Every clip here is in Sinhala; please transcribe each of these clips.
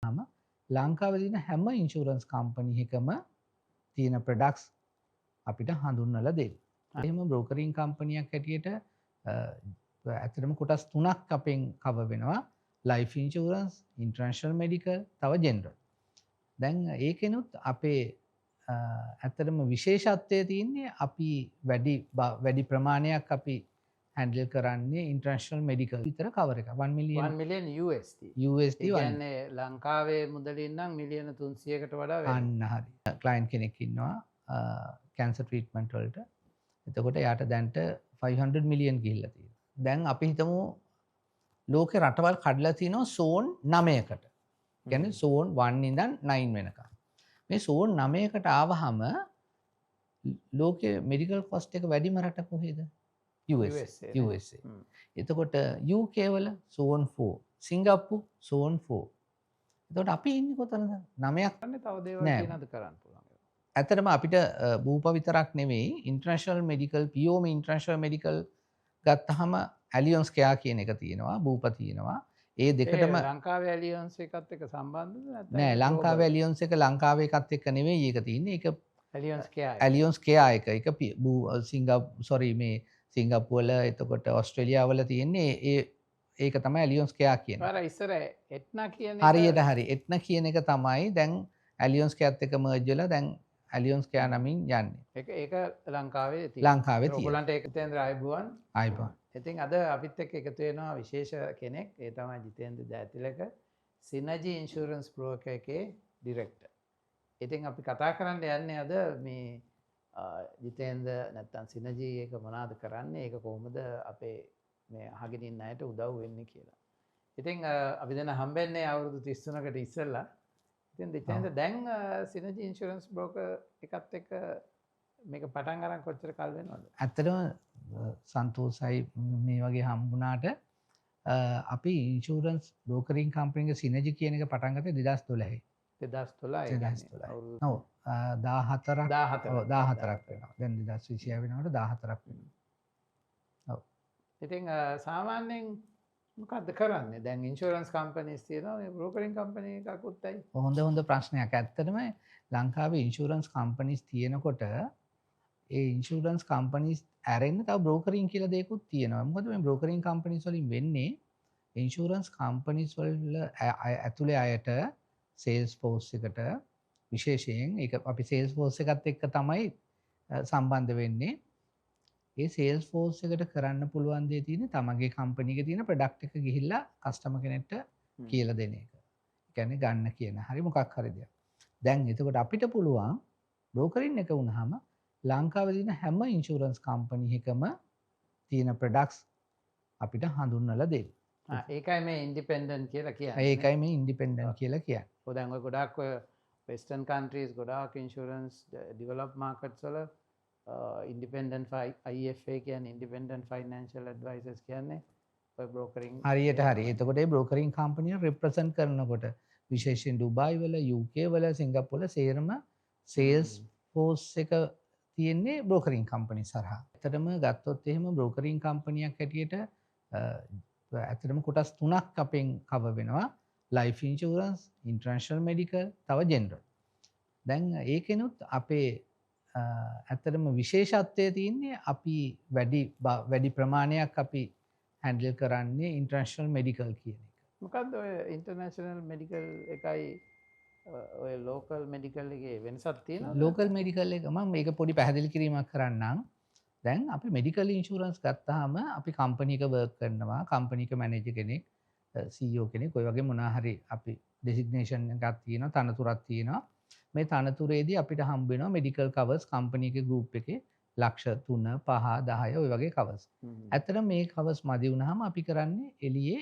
ම ලංකාවේ තියෙන හැම ඉන්ෂුරන්ස් කම්පැනි එකම තියෙන ප්‍රොඩක්ට්ස් අපිට හඳුන්වලා දෙන්න. එහෙම බ්‍රෝකරින් කම්පැනියක් හැටියට ඇත්තටම කොටස් තුනක් අපෙන් කවර් වෙනවා. ලයිෆ් ඉන්ෂුරන්ස්, ඉන්ටර්නැෂනල් මෙඩිකල්, තව ජෙනරල්. දැන් ඒකෙනුත් අපේ ඇත්තටම විශේෂත්වය තියෙන්නේ අපි වැඩි ප්‍රමාණයක් අපි හැන්ඩල් කරන්නේ ඉන්ටර්නැෂනල් මෙඩිකල් විතර කවර එක 1 1 මිලියන් million USD. USD ඒ කියන්නේ ලංකාවේ මුදලින් නම් මිලියන 300කට වඩා වැඩි. අන්න හරි. ක්ලයන්ට් කෙනෙක් ඉන්නවා කැන්සර් ට්‍රීට්මන්ට් වලට. එතකොට එයාට දැන්ට 500 මිලියන් ගිහිල්ලා තියෙනවා. දැන් අපි හිතමු ලෝකේ රටවල් කඩලා තිනවා සෝන් 9කට. කියන්නේ සෝන් 1 ඉඳන් 9 වෙනකම්. මේ සෝන් 9කට ආවහම ලෝකේ මෙඩිකල් කොස්ට් එක වැඩිම රට කොහෙද? USA. USA. එතකොට UK වල සෝන් 4, සිංගප්පූර් සෝන් 4. එතකොට අපි ඉන්නේ කොතනද? 9ක් අනේ තව දේවල් කියනද කරන්න පුළුවන්. ඇත්තටම අපිට බූප විතරක් නෙවෙයි ඉන්ටර්නැෂනල් මෙඩිකල් පියෝම ඉන්ටර්නැෂනල් මෙඩිකල් ගත්තහම ඇලියන්ස් කෙයා කියන එක තියෙනවා බූප තියෙනවා. ඒ දෙකටම ලංකාවේ ඇලියන්ස් එකත් එක්ක සම්බන්ධද නැත්නම් නෑ ලංකාවේ ඇලියන්ස් එක ලංකාවේ එකත් එක්ක නෙවෙයි ඒක තියෙන්නේ. ඒක ඇලියන්ස් කෙයා ඇලියන්ස් කෙයා එක. ඒක සිංගප්පූර් වල එතකොට ඕස්ට්‍රේලියාව වල තියෙන්නේ ඒක තමයි ඇලියන්ස් කෙයා කියන්නේ. අර ඉස්සර එට්නා කියන හරියට හරි. එට්නා කියන එක තමයි දැන් ඇලියන්ස් කෙයාත් එක්ක මර්ජ් වෙලා දැන් ඇලියන්ස් කෙයා නමින් යන්නේ. ඒක ලංකාවේ ලංකාවේ තියෙනවා. ඔයගොල්ලන්ට ඒක තේන්ද්‍ර ආයුබෝවන්. ආයිබෝන්. ඉතින් අද අපිත් එක්ක එකතු වෙනවා විශේෂ කෙනෙක්. ඒ තමයි ජිතේන්ද්‍ර ජයතිලක සිනර්ජි ඉන්ෂුරන්ස් බ්‍රෝකර් එකේ ඩිරෙක්ටර්. ඉතින් අපි කතා කරන්න යන්නේ අද මේ ජිතේන්ද්‍ර නැත්තම් සිනර්ජි එක මොනවද කරන්නේ? ඒක කොහොමද අපේ මේ අහගෙන ඉන්න අයට උදව් වෙන්නේ කියලා. ඉතින් අපි දැන් හම්බෙන්නේ අවුරුදු 33කට ඉස්සෙල්ලා. ඉතින් ජිතේන්ද්‍ර දැන් සිනර්ජි ඉන්ෂුරන්ස් බ්‍රෝකර් එකත් එක්ක මේක පටන් අරන් කොච්චර කල් වෙනවද? ඇත්තටම සන්තෝසයි මේ වගේ හම්බුණාට අපි ඉන්ෂුරන්ස් බ්‍රෝකරින් කම්පැනි එක සිනර්ජි කියන එක පටන් ගත්තේ 2012. 2012 ඔව් 14ක් වෙනවා. දැන් 2026 වෙනකොට 14ක් වෙනවා. ඔව්. ඉතින් සාමාන්‍යයෙන් මොකද්ද කරන්නේ? දැන් ඉන්ෂුරන්ස් කම්පැනිස් තියෙනවා මේ බ්‍රෝකරින් කම්පැනි එකකුත් ඇයි? හොඳ ප්‍රශ්නයක්. ඇත්තටම ලංකාවේ ඉන්ෂුරන්ස් කම්පැනිස් තියෙනකොට ඒ ඉන්ෂුරන්ස් කම්පැනිස් ඇරෙන්න තව බ්‍රෝකරින් කියලා දෙයක්ත් තියෙනවා. මොකද මේ බ්‍රෝකරින් කම්පැනිස් වලින් වෙන්නේ ඉන්ෂුරන්ස් කම්පැනිස් වල ඇතුලේ අයට සේල්ස් ෆෝස් එකට විශේෂයෙන් ඒක අපි සේල්ස් ෆෝස් එකත් එක්ක තමයි සම්බන්ධ වෙන්නේ. ඒ සේල්ස් ෆෝස් එකට කරන්න පුළුවන් දේ තියෙන්නේ තමන්ගේ කම්පැනි එකේ තියෙන ප්‍රොඩක්ට් එක ගිහිල්ලා කස්ටමර් කෙනෙක්ට කියලා දෙන එක. ඒ කියන්නේ ගන්න කියන හරි මොකක් හරි දෙයක්. දැන් එතකොට අපිට පුළුවන් බ්‍රෝකරින් එක වුණාම ලංකාවේ තියෙන හැම ඉන්ෂුරන්ස් කම්පැනි එකම තියෙන ප්‍රොඩක්ට්ස් අපිට හඳුන්වලා දෙන්න. ඒකයි මේ ඉන්ඩිපෙන්ඩන්ට් කියලා කියන්නේ. ඒකයි මේ ඉන්ඩිපෙන්ඩන්ට් කියලා කියන්නේ. ඔය දැන් ඔය ගොඩාක් ඔය වෙස්ටර්න් කන්ට්‍රීස් ගොඩාක් ඉන්ෂුරන්ස් ඩෙවලොප් මාකට්ස් වල ඉන්ඩිපෙන්ඩන්ට් IFA කියන්නේ ඉන්ඩිපෙන්ඩන්ට් ෆයිනෑන්ෂල් ඇඩ්වයිසර්ස් කියන්නේ ඔය බ්‍රෝකරින් හරියට හරි. එතකොට ඒ බ්‍රෝකරින් කම්පැනි එක රිප්‍රසන්ට් කරනකොට විශේෂයෙන් ඩුබායි වල UK වල සිංගප්පූර් වල සේරම සේල්ස් ෆෝස් එක තියෙන්නේ බ්‍රෝකරින් කම්පැනි සරහා. ඇත්තටම ගත්තොත් එහෙම බ්‍රෝකරින් කම්පැනියක් හැටියට ඇත්තටම කොටස් තුනක් අපෙන් කවර් වෙනවා. ලයිෆ් ඉන්ෂුරන්ස්, ඉන්ටර්නැෂනල් මෙඩිකල්, තව ජෙනරල්. දැන් ඒකෙනුත් අපේ ඇත්තටම විශේෂත්වය තියෙන්නේ අපි වැඩි ප්‍රමාණයක් අපි හැන්ඩල් කරන්නේ ඉන්ටර්නැෂනල් මෙඩිකල් කියන එක. මොකද්ද ඔය ඉන්ටර්නැෂනල් මෙඩිකල් එකයි ඔය ලෝකල් මෙඩිකල් එකේ වෙනසක් තියෙනවද? ලෝකල් මෙඩිකල් එක මම මේක පොඩි පැහැදිලි කිරීමක් කරන්නම්. දැන් අපි මෙඩිකල් ඉන්ෂුරන්ස් ගත්තාම අපි කම්පැනි එක වර්ක් කරනවා. කම්පැනි එක මැනේජර් කෙනෙක්, CEO කෙනෙක් ඔය වගේ මොනවා හරි අපි ඩෙසිග්නේෂන් එකක් තියෙනවා, තනතුරක් තියෙනවා. මේ තනතුරේදී අපිට හම්බ වෙනවා මෙඩිකල් කවර්ස් කම්පැනි එකේ ගෲප් එකේ ලක්ෂ 3 5 10 ඔය වගේ කවර්ස්. ඇත්තටම මේ කවර්ස් මදි වුණාම අපි කරන්නේ එළියේ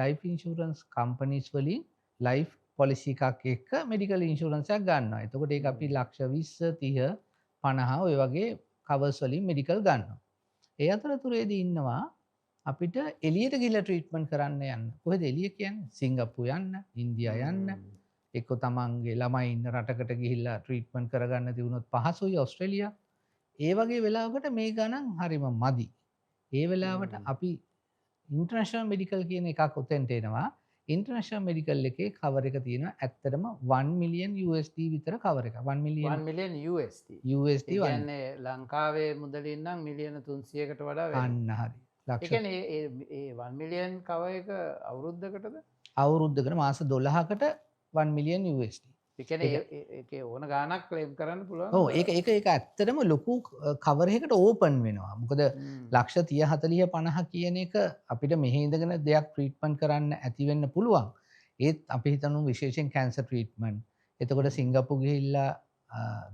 ලයිෆ් ඉන්ෂුරන්ස් කම්පැනිස් වලින් ලයිෆ් පොලිසි එකක් එක්ක මෙඩිකල් ඉන්ෂුරන්ස් එකක් ගන්නවා. එතකොට ඒක අපි ලක්ෂ 20 30 50 ඔය වගේ කවර්ස් වලින් මෙඩිකල් ගන්නවා. ඒ අතරතුරේදී ඉන්නවා අපිට එළියට ගිහිල්ලා ට්‍රීට්මන්ට් කරන්න යන්න. කොහෙද එළිය කියන්නේ? සිංගප්පූර් යන්න, ඉන්දියා යන්න, එක්ක තමන්ගේ ළමයි ඉන්න රටකට ගිහිල්ලා ට්‍රීට්මන්ට් කරගන්න තිබුණොත් පහසුයි ඕස්ට්‍රේලියා. ඒ වගේ වෙලාවකට මේ ගණන් හරිම මදි. ඒ වෙලාවට අපි ඉන්ටර්නැෂනල් මෙඩිකල් කියන එකක් උතෙන්ට එනවා. ඉන්ටර්නැෂනල් මෙඩිකල් එකේ කවර් එක තියෙනවා ඇත්තටම 1 මිලියන් USD විතර කවර් එක. 1 මිලියන් 1 million USD. USD ඒ 1 කියන්නේ ලංකාවේ මුදලින් නම් මිලියන 300කට වඩා වැඩි. අන්න හරි. ඒ ලක්ෂ කියන්නේ ඒ 1 මිලියන් කව එක අවුරුද්දකටද? අවුරුද්දකට මාස 12කට 1 මිලියන් USD. ඒ කියන්නේ ඒකේ ඕන ගාණක් ක්ලේම් කරන්න පුළුවන්. ඔව් ඒක ඇත්තටම ලොකු කවර් එකකට ඕපන් වෙනවා. මොකද ලක්ෂ 30 40 50 කියන එක අපිට මෙහි ඉඳගෙන දෙයක් ට්‍රීට්මන්ට් කරන්න ඇති වෙන්න පුළුවන්. ඒත් අපි හිතමු විශේෂයෙන් කැන්සර් ට්‍රීට්මන්ට්. එතකොට සිංගප්පූරු ගිහිල්ලා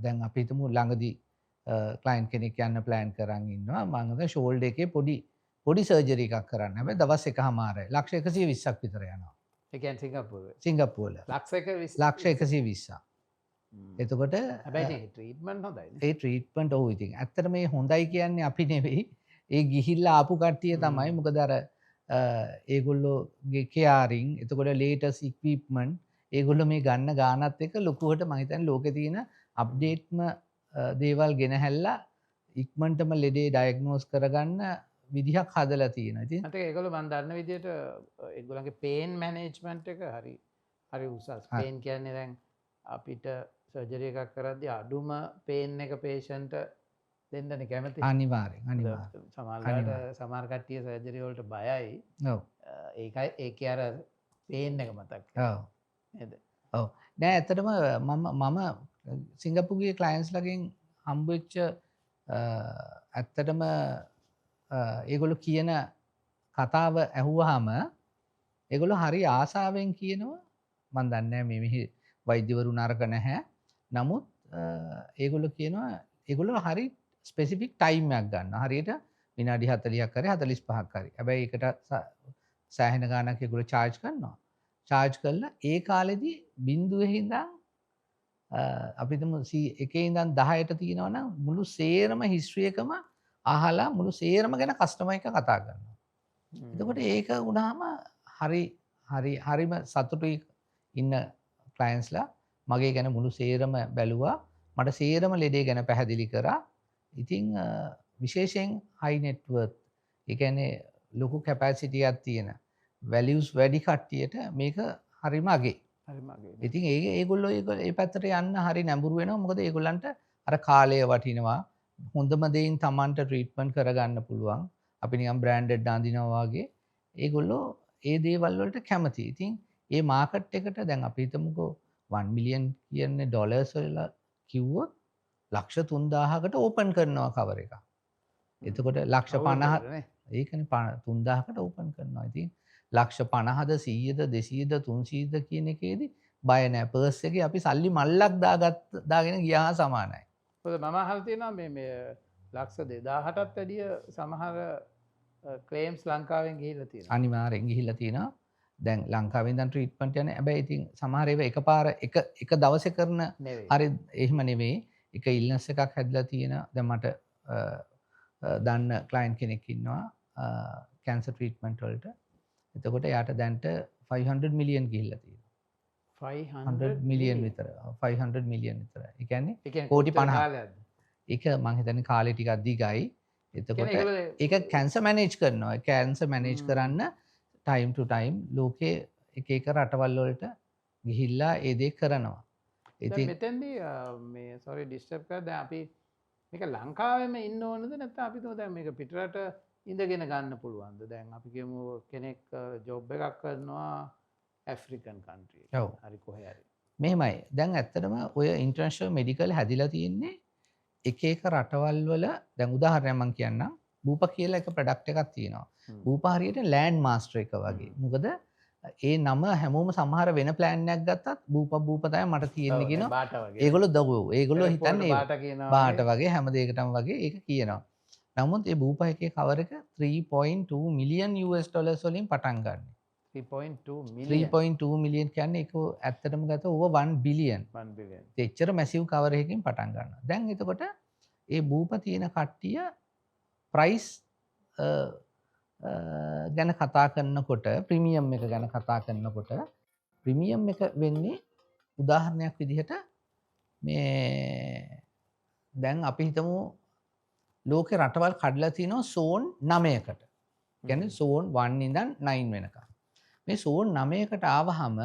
දැන් අපි හිතමු ළඟදී ක්ලයන්ට් කෙනෙක් යන්න ප්ලෑන් කරන් ඉන්නවා. මම හිතන්නේ ෂෝල්ඩර් එකේ පොඩි සර්ජරි එකක් කරන්න. හැබැයි දවස් එකමාරයි. ලක්ෂ 120ක් විතර යනවා. ඒ කියන්නේ සිංගප්පූරුවේ. සිංගප්පූරුවල. ලක්ෂ 120ක්. එතකොට හැබැයි ඒක ට්‍රීට්මන්ට් හොඳයිනේ. ඒ ට්‍රීට්මන්ට් ඔව් ඉතින් ඇත්තට මේ හොඳයි කියන්නේ අපි නෙවෙයි. ඒ ගිහිල්ලා ආපු කට්ටිය තමයි. මොකද අර ඒගොල්ලෝගේ කෙයාරින් එතකොට ලේටස් ඉක්විප්මන්ට් ඒගොල්ලෝ මේ ගන්න ගානත් එක්ක ලොකුවට මම හිතන්නේ ලෝකේ තියෙන අප්ඩේට්ම දේවල් ගෙනහැල්ලා ඉක්මනටම ලෙඩේ ඩයග්නෝස් කරගන්න විදිහක් හදලා තියෙනවා. ඉතින් මට ඒගොල්ලෝ මම දන්න විදිහට ඒගොල්ලන්ගේ පේන් මැනේජ්මන්ට් එක හරි උසස්. පේන් කියන්නේ දැන් අපිට සර්ජරි එකක් කරද්දී අඩුම පේන් එක පේෂන්ට් දෙන්නනේ කැමති. අනිවාර්යෙන් සමහර කට්ටිය සර්ජරි වලට බයයි. ඔව්. ඒකේ අර පේන් එක මතක්. ඔව්. නේද? ඔව්. නෑ ඇත්තටම මම සිංගප්පූරුගේ ක්ලයන්ට්ස් ලගෙන් හම්බෙච්ච ඇත්තටම ඒගොල්ලෝ කියන කතාව ඇහුවාම ඒගොල්ලෝ හරි ආසාවෙන් කියනවා මම දන්නේ නැහැ මේ මෙහි වෛද්‍යවරු නරක නැහැ. නමුත් ඒගොල්ලෝ කියනවා ඒගොල්ලෝ හරි ස්පෙસિෆික් ටයිම් එකක් ගන්නවා. හරියට විනාඩි 40ක් හරි 45ක් හරි. හැබැයි ඒකට සෑහෙන ගාණක් ඒගොල්ලෝ charge කරනවා. charge කරලා ඒ කාලෙදී බිඳුවේ ඉඳන් අපි හිතමු 1 ඉඳන් 10ට තියෙනවා නම් මුළු සේරම හිස්ටරි එකම අහලා මුළු සේරම ගැන කස්ටමර් එක කතා කරනවා. එතකොට ඒක වුණාම හරිම සතුටුයි ඉන්න ක්ලයන්ට්ස්ලා මගේ ගැන මුළු සේරම බැලුවා. මට සේරම ලෙඩේ ගැන පැහැදිලි කරා. ඉතින් විශේෂයෙන් හයි net worth ඒ කියන්නේ ලොකු කැපැසිටි එකක් තියෙන වැලියුස් වැඩි කට්ටියට මේක හරිම අගේ. ඉතින් ඒගොල්ලෝ ඒ පැත්තට යන්න හරි නැඹුරු වෙනවා. මොකද ඒගොල්ලන්ට අර කාලය වටිනවා. හොඳම දෙයින් Tamanට ට්‍රීට්මන්ට් කරගන්න පුළුවන්. අපි නිකන් බ්‍රෑන්ඩඩ් අඳිනවා වගේ. ඒගොල්ලෝ ඒ දේවල් වලට කැමති. ඉතින් ඒ මාකට් එකට දැන් අපි හිතමුකෝ 1 මිලියන් කියන්නේ ඩොලර්ස් වල කිව්වොත් ලක්ෂ 3000කට ඕපන් කරනවා කවර් එක. එතකොට ලක්ෂ 50 ඒකනේ 3000කට ඕපන් කරනවා. ඉතින් ලක්ෂ 50ද 100ද 200ද 300ද කියන එකේදී බය නැහැ. පර්ස් එකේ අපි සල්ලි මල්ලක් දාගෙන ගියා සමානයි. මොකද මම අහලා තියෙනවා මේ ලක්ෂ 2000ටත් වැඩිය සමහර ක්ලේම්ස් ලංකාවෙන් ගිහිල්ලා තියෙනවා. අනිවාර්යෙන් ගිහිල්ලා තියෙනවා. දැන් ලංකාවේ ඉඳන් ට්‍රීට්මන්ට් යන හැබැයි ඉතින් සමහර ඒවා එකපාර එක දවසේ කරන හරි එහෙම නෙවෙයි. එක ඉල්නස් එකක් හැදලා තියෙන දැන් මට දන්න ක්ලයන්ට් කෙනෙක් ඉන්නවා කැන්සර් ට්‍රීට්මන්ට් වලට. එතකොට යාට දැන්ට 500 මිලියන් ගිහිල්ලා තියෙනවා. 500 මිලියන් විතර. 500 මිලියන් විතර. ඒ කියන්නේ කෝටි 50. ඒක මම හිතන්නේ කාලේ ටිකක් දිගයි. එතකොට ඒක කැන්සර් මැනේජ් කරනවා. කැන්සර් මැනේජ් කරන්න ටයිම් ටු ටයිම් ලෝකේ එක රටවල් වලට ගිහිල්ලා ඒ දේ කරනවා. ඉතින් මෙතෙන්දී මේ සෝරි ඩිස්ටර්බ් කරා. දැන් අපි මේක ලංකාවෙම ඉන්න ඕනද නැත්නම් අපි තුමු දැන් මේක පිටරට ඉඳගෙන ගන්න පුළුවන්ද? දැන් අපි කියමු කෙනෙක් ජොබ් එකක් කරනවා ඇෆ්‍රිකන් කන්ට්‍රි. හරි කොහේ හරි. මෙහෙමයි. දැන් ඇත්තටම ඔය ඉන්ටර්නැෂනල් මෙඩිකල් හැදිලා තියෙන්නේ එක රටවල් වල. දැන් උදාහරණයක් මම කියන්නම්. බූපා කියලා එක ප්‍රොඩක්ට් එකක් තියෙනවා. බූපා හරියට ලෑන්ඩ් මාස්ටර් එක වගේ. මොකද ඒ නම හැමෝම සමහර වෙන ප්ලෑන් එකක් ගත්තත් බූපා තමයි මට තියෙන්නේ කියනවා. ඒගොල්ලෝ දවෝ. ඒගොල්ලෝ හිතන්නේ බාට වගේ හැම දෙයකටම වගේ ඒක කියනවා. නමුත් ඒ බූපා එකේ කවර් එක 3.2 මිලියන් US ඩොලර්ස් වලින් පටන් ගන්න. 3.2 මිලියන් කියන්නේ ඒක ඇත්තටම ගත්තොත් ඕව 1 බිලියන්. 1 බිලියන්. එච්චර මැසිව් කවර් එකකින් පටන් ගන්නවා. දැන් එතකොට ඒ බූපා තියෙන කට්ටිය ප්‍රයිස් ගැන කතා කරනකොට ප්‍රීමියම් එක ගැන කතා කරනකොට ප්‍රීමියම් එක වෙන්නේ උදාහරණයක් විදිහට මේ දැන් අපි හිතමු ලෝකේ රටවල් කඩලා තිනවා සෝන් 9කට. කියන්නේ සෝන් 1 ඉඳන් 9 වෙනකම්. මේ සෝන් 9කට ආවහම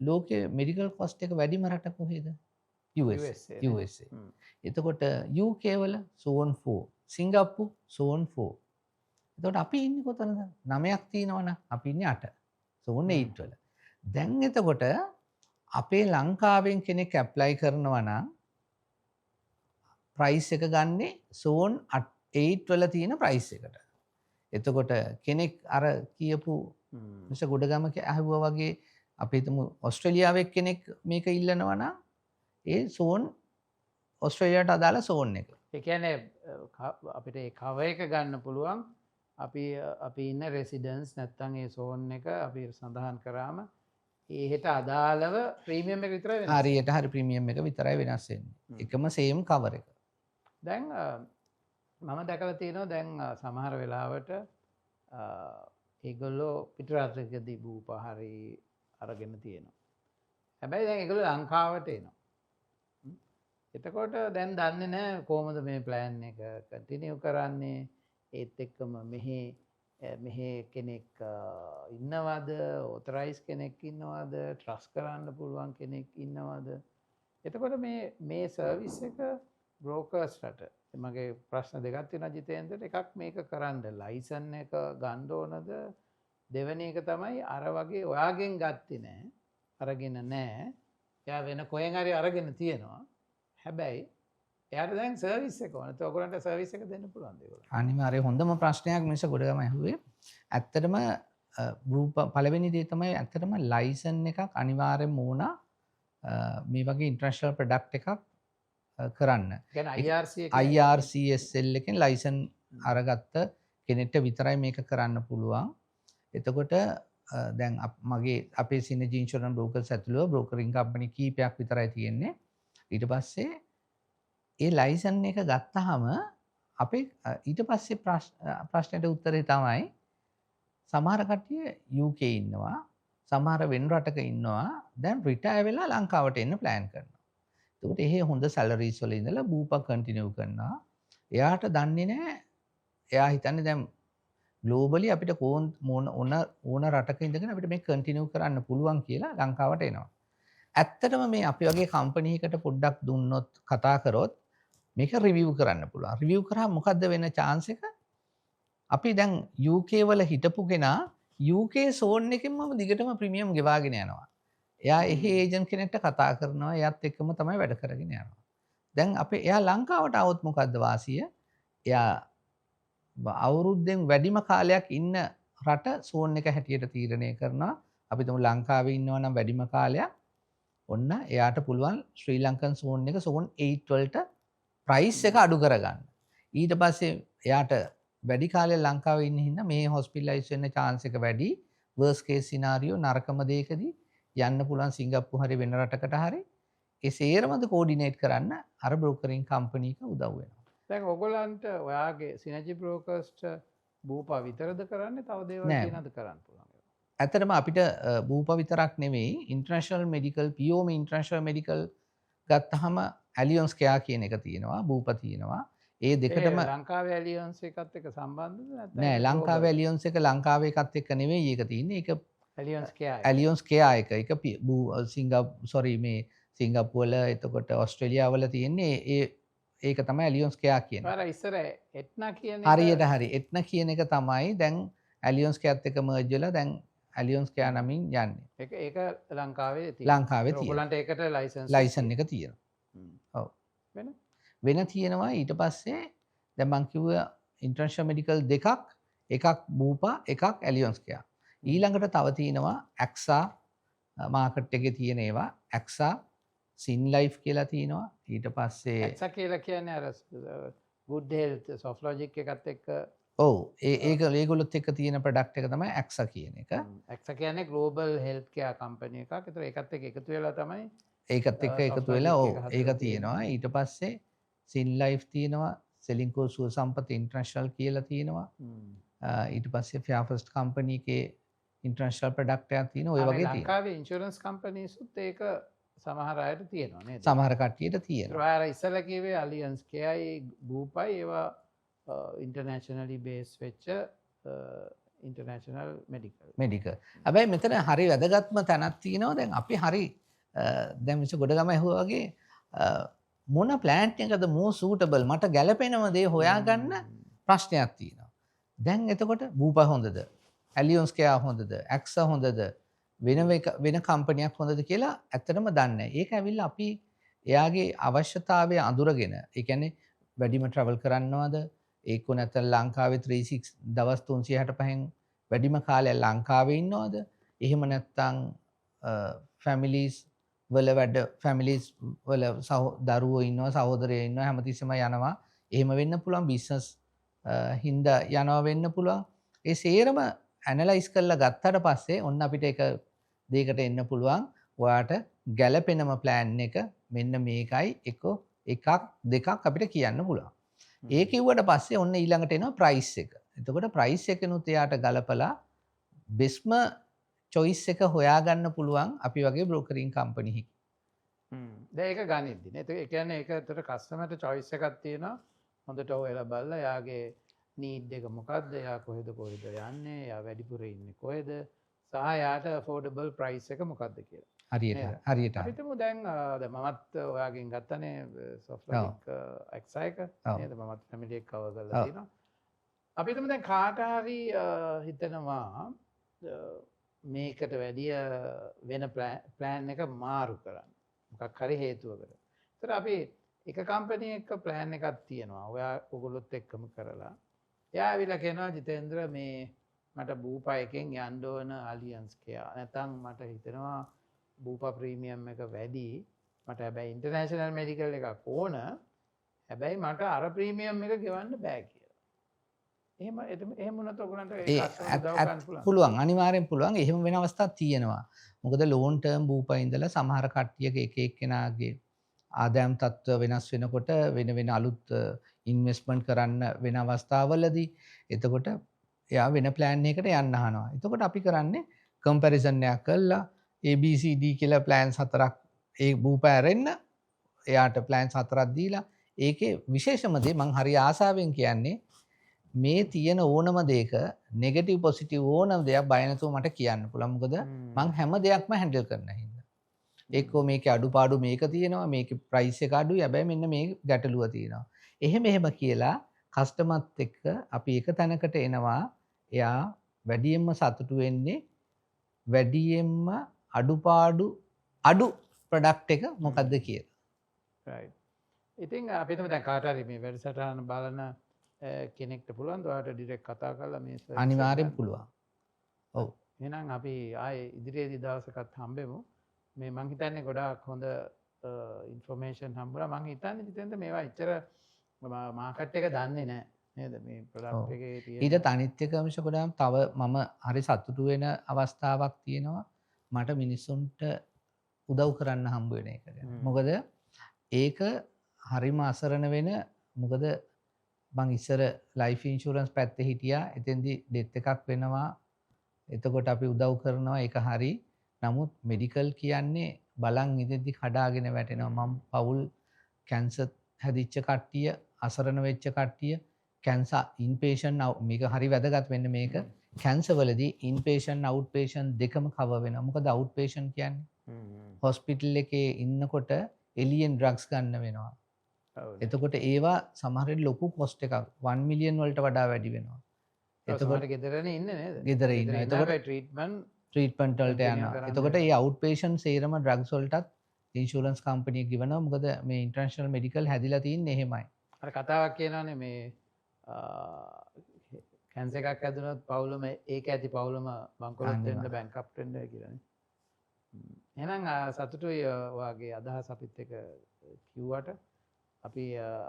ලෝකයේ මෙඩිකල් කොස්ට් එක වැඩිම රට කොහෙද? USA. USA. එතකොට UK වල සෝන් 4, සිංගප්පූ සෝන් 4. එතකොට අපි ඉන්නේ කොතනද? 9ක් තියෙනවනම් අපි ඉන්නේ 8. සෝන් 8 වල. දැන් එතකොට අපේ ලංකාවෙන් කෙනෙක් ඇප්ලයි කරනවා නම් ප්‍රයිස් එක ගන්නේ සෝන් 8 වල තියෙන ප්‍රයිස් එකට. එතකොට කෙනෙක් අර කියපු මිස්ටර් ගොඩගම ඇහුවා වගේ අපි හිතමු ඕස්ට්‍රේලියාවේ කෙනෙක් මේක ඉල්ලනවා නම් ඒ සෝන් ඕස්ට්‍රේලියාවට අදාළ සෝන් එක. ඒ කියන්නේ අපිට ඒ කව එක ගන්න පුළුවන් අපි ඉන්න රෙසිඩන්ස් නැත්තම් ඒ සෝන් එක අපි සඳහන් කරාම ඒහෙට අදාළව ප්‍රීමියම් එක විතරයි වෙනස්. හරියට හරි ප්‍රීමියම් එක විතරයි වෙනස් වෙන්නේ. එකම සේම් කවර් එක. දැන් මම දැකලා තියෙනවා දැන් සමහර වෙලාවට ඒගොල්ලෝ පිටරටකදී බූපහරි අරගෙන තියෙනවා. හැබැයි දැන් ඒගොල්ලෝ ලංකාවට එනවා. එතකොට දැන් දන්නේ නැහැ කොහොමද මේ ප්ලෑන් එක කන්ටිනියු කරන්නේ. ඒත් එක්කම මෙහි කෙනෙක් ඉන්නවද, ඔතරයිස් කෙනෙක් ඉන්නවද, ට්‍රස් කරන්න පුළුවන් කෙනෙක් ඉන්නවද. එතකොට මේ සර්විස් එක බ්‍රෝකර්ස්ලට මගේ ප්‍රශ්න දෙකක් තියෙනවා ජිතේන්ද්‍රට. එකක් මේක කරන්න ලයිසන් එක ගන්න ඕනද? දෙවෙනි එක තමයි අර වගේ ඔයාගෙන් ගත්තේ නැහැ, අරගෙන නැහැ. එයා වෙන කොහෙන් හරි අරගෙන තියෙනවා. හැබැයි එයාට දැන් සර්විස් එක ඕන. ඒත් ඔයගොල්ලන්ට සර්විස් එක දෙන්න පුළුවන්ද ඒගොල්ලන්ට? අනිවාර්යයෙන් හොඳම ප්‍රශ්නයක් මිස ගොඩගම ඇහුවේ. ඇත්තටම පළවෙනි දේ තමයි ඇත්තටම ලයිසන් එකක් අනිවාර්යෙන්ම ඕන මේ වගේ ඉන්ටර්නැෂනල් ප්‍රොඩක්ට් එකක් කරන්න. IRCSL එකෙන් ලයිසන් අරගත්ත කෙනෙක්ට විතරයි මේක කරන්න පුළුවන්. එතකොට දැන් මගේ අපේ සිනර්ජි ඉන්ෂුරන්ස් බ්‍රෝකර්ස් ඇතුළුව බ්‍රෝකරින් කම්පැනි කීපයක් විතරයි තියෙන්නේ. ඊට පස්සේ ඒ ලයිසන් එක ගත්තාම අපේ ඊට පස්සේ ප්‍රශ්නයට උත්තරේ තමයි සමහර කට්ටිය UK ඉන්නවා, සමහර වෙන රටක ඉන්නවා, දැන් රිටයර් වෙලා ලංකාවට එන්න ප්ලෑන් කරනවා. එතකොට එහෙ හොඳ සැලරිස් වල ඉඳලා බූපා කන්ටිනියු කරනවා. එයාට දන්නේ නැහැ, එයා හිතන්නේ දැන් ග්ලෝබලි අපිට ඕන රටක ඉඳගෙන අපිට මේ කන්ටිනියු කරන්න පුළුවන් කියලා ලංකාවට එනවා. ඇත්තටම මේ අපි වගේ කම්පැනියකට පොඩ්ඩක් දුන්නොත් කතා කරොත් මේක රිවිව් කරන්න පුළුවන්. රිවිව් කරාම මොකද්ද වෙන chance එක? අපි දැන් UK වල හිටපු කෙනා UK සෝන් එකෙන්ම දිගටම ප්‍රීමියම් ගෙවාගෙන යනවා. එයා එහි ඒජන්ට් කෙනෙක්ට කතා කරනවා, එයාත් එක්කම තමයි වැඩ කරගෙන යනවා. දැන් අපේ එයා ලංකාවට આવොත් මොකද්ද වාසිය? එයා අවුරුද්දෙන් වැඩිම කාලයක් ඉන්න රට සෝන් එක හැටියට තීරණය කරනවා. අපි තුමු ලංකාවේ ඉන්නවා නම් වැඩිම කාලයක් ඔන්න එයාට පුළුවන් ශ්‍රී ලංකන් සෝන් එක සෝන් 8 වලට ප්‍රයිස් එක අඩු කරගන්න. ඊට පස්සේ එයාට වැඩි කාලයක් ලංකාවේ ඉන්න හින්දා මේ හොස්පිටලයිස් වෙන්න chance එක වැඩි. worst case scenario නරකම දෙයකදී යන්න පුළුවන් සිංගප්පූ හරි වෙන රටකට හරි. ඒ සේරමද කෝඩිනේට් කරන්න අර බ්‍රෝකරින් කම්පැනි එක උදව් වෙනවා. දැන් ඔයගොල්ලන්ට ඔයාගේ සිනර්ජි බ්‍රෝකර්ස්ට බූපා විතරද කරන්නේ? තව දේවල් තියෙනවද කරන්න පුළුවන්? ඇත්තටම අපිට බූපා විතරක් නෙවෙයි ඉන්ටර්නැෂනල් මෙඩිකල් පියෝම ඉන්ටර්නැෂනල් මෙඩිකල් ගත්තහම ඇලියන්ස් කෙයා කියන එක තියෙනවා, බූපා තියෙනවා. ඒ දෙකටම ලංකාවේ ඇලියන්ස් එකත් එක්ක සම්බන්ධද නැත්නම්? නෑ, ලංකාවේ ඇලියන්ස් එක ලංකාවේ එකත් එක්ක නෙවෙයි ඒක තියෙන්නේ. ඒක ඇලියන්ස් කෙයා එක මේ සිංගප්පූ වල එතකොට ඕස්ට්‍රේලියාව වල තියෙන්නේ ඒක තමයි ඇලියන්ස් කෙයා කියන්නේ. අර ඉස්සර එට්නා කියන හරියට හරි එට්නා කියන එක තමයි දැන් ඇලියන්ස් කෙයාත් එක්ක මර්ජ් වෙලා දැන් ඇලියන්ස් කෙයා නමින් යන්නේ. ඒක ලංකාවේ තියෙනවා. ඔයගොල්ලන්ට ඒකට ලයිසන් එක තියෙනවා. ඔව්. වෙන තියෙනවා. ඊට පස්සේ දැන් මං කිව්වා ඉන්ටර්නැෂනල් මෙඩිකල් දෙකක්, එකක් බූපා, එකක් ඇලියන්ස් කෙයා. ඊළඟට තව තියෙනවා ඇක්සා මාකට් එකේ තියෙන ඒවා. ඇක්සා සින් ලයිෆ් කියලා තියෙනවා. ඊට පස්සේ ඇක්සා කියලා කියන්නේ අර good health soft logic එකත් එක්ක ඔව් ඒගොල්ලොත් එක්ක තියෙන ප්‍රොඩක්ට් එක තමයි ඇක්සා කියන එක. ඇක්සා කියන්නේ global health care company එකක්. ඒතර ඒකත් එක්ක එකතු වෙලා තමයි ඒකත් එක්ක එකතු වෙලා ඔව් ඒක තියෙනවා. ඊට පස්සේ සින් ලයිෆ් තියෙනවා, සෙලින්කෝ සුව සම්පත් ඉන්ටර්නැෂනල් කියලා තියෙනවා. ඊට පස්සේ ෆෙයාර්ෆස්ට් කම්පැනි එකේ ඉන්ටර්නැෂනල් ප්‍රොඩක්ට් එකක් තියෙනවා. ඔය වගේ තියෙනවා. ලංකාවේ ඉන්ෂුරන්ස් කම්පැනිස්ුත් ඒක සමහර අයට තියෙනවා නේද? සමහර කට්ටියට තියෙනවා. ඒවා ඉස්සලා කිව්වේ අලියන්ස් KI බූපයි ඒවා ඉන්ටර්නැෂනලි බේස් වෙච්ච ඉන්ටර්නේෂනල් මෙඩිකල් මෙඩික. හැබැයි මෙතන හරි වැදගත්ම තැනක් තියෙනවා. දැන් අපි හරි දැන් මිස ගොඩගම ඇහුවා වගේ මොන ප්ලෑන්ට් එකද මෝ සූටබල් මට ගැලපෙනම දේ හොයාගන්න ප්‍රශ්නයක් තියෙනවා. දැන් එතකොට බූපා හොඳද? ඇලියොන්ස් කෙයා හොඳද? ඇක්සා හොඳද? වෙන කම්පනියක් හොඳද කියලා ඇත්තටම දන්නේ නැහැ. ඒක ඇවිල්ලා අපි එයාගේ අවශ්‍යතාවය අඳුරගෙන, ඒ කියන්නේ වැඩිම ට්‍රැවල් කරනවද? ඒක නැත්නම් ලංකාවේ 36 දවස් 365න් වැඩිම කාලයක් ලංකාවේ ඉන්නවද? එහෙම නැත්නම් ෆැමිලිස් වල වැඩ ෆැමිලිස් වල දරුවෝ ඉන්නවා, සහෝදරයෝ ඉන්නවා, හැමතිස්සෙම යනවා. එහෙම වෙන්න පුළුවන්. බිස්නස් හින්දා යනවා වෙන්න පුළුවන්. ඒ සේරම ඇනලයිස් කරලා ගත්තට පස්සේ ඔන්න අපිට එක දෙයකට එන්න පුළුවන්. ඔයාට ගැළපෙනම ප්ලෑන් එක මෙන්න මේකයි එකක් දෙකක් අපිට කියන්න පුළුවන්. ඒ කිව්වට පස්සේ ඔන්න ඊළඟට එනවා ප්‍රයිස් එක. එතකොට ප්‍රයිස් එකනුත් එයාට ගලපලා බෙස්ම චොයිස් එක හොයාගන්න පුළුවන් අපි වගේ බ්‍රෝකරින් කම්පනි එකකින්. දැන් ඒක ගනිද්දි නේ. ඒ කියන්නේ ඒක ඇත්තට කස්ටමර්ට චොයිස් එකක් තියෙනවා. හොඳට හොයලා බලලා එයාගේ නීඩ් එක මොකක්ද? එයා කොහෙද යන්නේ? එයා වැඩිපුර ඉන්නේ කොහෙද? සහ එයාට affordable price එක මොකක්ද කියලා. හරියට. අපිටම දැන් මමත් ඔයාගෙන් ගත්තනේ සොෆ්ට්වෙරික් එක්සා එක නේද? මමත් ෆැමිලි එක කවර් කරලා තියෙනවා. අපිටම දැන් කාට හරි හිතනවා මේකට වැඩිය වෙන ප්ලෑන් එක මාරු කරන්න. මොකක් හරි හේතුවකට. ඒතර අපි එක කම්පැනි එක ප්ලෑන් එකක් තියෙනවා. ඔයගොල්ලොත් එක්කම කරලා. එයා ඇවිල්ලා කියනවා ජිතේන්ද්‍ර මේ මට බූපා එකෙන් යන්න ඕන අලියන්ස් කෙයා. නැත්නම් මට හිතෙනවා බූපා ප්‍රීමියම් එක වැඩි. මට හැබැයි ඉන්ටර්නේෂනල් මෙඩිකල් එකක් ඕන. හැබැයි මට අර ප්‍රීමියම් එක ගෙවන්න බෑ කියලා. එහෙම වුණත් ඔයගොල්ලන්ට පුළුවන්. අනිවාර්යෙන් පුළුවන්. එහෙම වෙන අවස්ථා තියෙනවා. මොකද ලෝන් ටර්ම් බූපා ඉඳලා සමහර කට්ටියක එක එක්කෙනාගේ ආදායම් තත්ත්ව වෙනස් වෙනකොට වෙන අලුත් ඉන්වෙස්ට්මන්ට් කරන්න වෙන අවස්ථාවලදී එතකොට එයා වෙන ප්ලෑන් එකකට යන්න අහනවා. එතකොට අපි කරන්නේ කම්පැරිසන් එකක් කරලා ABCD කියලා ප්ලෑන්ස් හතරක් ඒ බූපා ඇරෙන්න එයාට ප්ලෑන්ස් හතරක් දීලා ඒකේ විශේෂම දේ මං හරි ආසාවෙන් කියන්නේ මේ තියෙන ඕනම දෙයක නෙගටිව් පොසිටිව් ඕනම දෙයක් බය නැතුව මට කියන්න පුළුවන්. මොකද මං හැම දෙයක්ම හැන්ඩල් කරන හින්දා. එක්කෝ මේකේ අඩුපාඩු මේක තියෙනවා, මේකේ ප්‍රයිස් එක අඩුයි, හැබැයි මෙන්න මේ ගැටලුව තියෙනවා. එහෙම කියලා කස්ටමර්ත් එක්ක අපි එක තැනකට එනවා. එයා වැඩියෙන්ම සතුටු වෙන්නේ වැඩියෙන්ම අඩු ප්‍රොඩක්ට් එක මොකද්ද කියලා. right. ඉතින් අපිටම දැන් කාට හරි මේ වැඩසටහන බලන කෙනෙක්ට පුළුවන් ඔයාලට ඩිරෙක්ට් කතා කරලා මේ අනිවාර්යෙන් පුළුවන්. ඔව්. එහෙනම් අපි ආයේ ඉදිරියේදී දවසකත් හම්බෙමු. මේ මං හිතන්නේ ගොඩාක් හොඳ ඉන්ෆර්මේෂන් හම්බුණා. මං හිතන්නේ ජිතේන්ද්‍ර මේවා එච්චර මාකට් එක දන්නේ නැහැ නේද? මේ ප්‍රොඩක්ට් එකේ තියෙන ඊට අනිත් එක අංශ ගොඩාක් තව මම හරි සතුටු වෙන අවස්ථාවක් තියෙනවා. මට මිනිස්සුන්ට උදව් කරන්න හම්බ වෙන එක ගැන. මොකද ඒක හරිම අසරණ වෙන මොකද මං ඉස්සර ලයිෆ් ඉන්ෂුරන්ස් පැත්තේ හිටියා. එතෙන්දී ඩෙත් එකක් වෙනවා. එතකොට අපි උදව් කරනවා ඒක හරි. නමුත් මෙඩිකල් කියන්නේ බලන් ඉඳිද්දි කඩාගෙන වැටෙනවා. මම පවුල් කැන්සර් හැදිච්ච කට්ටිය, අසරණ වෙච්ච කට්ටිය, කැන්සර් ඉන්පේෂන්ට් මේක හරි වැදගත් වෙන්නේ මේක. කැන්සර් වලදී ඉන්පේෂන්ට් අවුට්පේෂන්ට් දෙකම කවර් වෙනවා. මොකද අවුට්පේෂන්ට් කියන්නේ හොස්පිටල් එකේ ඉන්නකොට එලියෙන් ඩ්‍රග්ස් ගන්න වෙනවා. එතකොට ඒවා සමහර වෙලට ලොකු කොස්ට් එකක් 1 මිලියන් වලට වඩා වැඩි වෙනවා. එතකොට ගෙදරනේ ඉන්නේ නේද? ගෙදර ඉන්න. එතකොට ට්‍රීට්මන්ට් වලට යනවා. එතකොට මේ අවුට්පේෂන්ට් සේරම ඩ්‍රග්ස් වලටත් ඉන්ෂුරන්ස් කම්පැනි එක ගෙවනවා. මොකද මේ ඉන්ටර්නැෂනල් මෙඩිකල් හැදිලා තින්නේ එහෙමයි. අර කතාවක් කියනවානේ මේ කැන්සර් එකක් හැදුනොත් පවුලම ඒක ඇති පවුලම බංකොලොත් වෙන්න බැංකප්ට් වෙන්න කියලානේ. එහෙනම් සතුටුයි ඔයාගේ අදහස් අපිත් එක කිව්වට අපි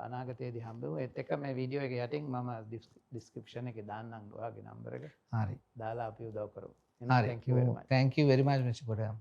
අනාගතයේදී හම්බෙමු. ඒත් එක්ක මේ වීඩියෝ එක යටින් මම ඩිස්ක්‍රිප්ෂන් එකේ දාන්නම් ඔයාගේ නම්බර එක. හරි. දාලා අපි උදව් කරමු. Thank you very much, Mr. Kodam.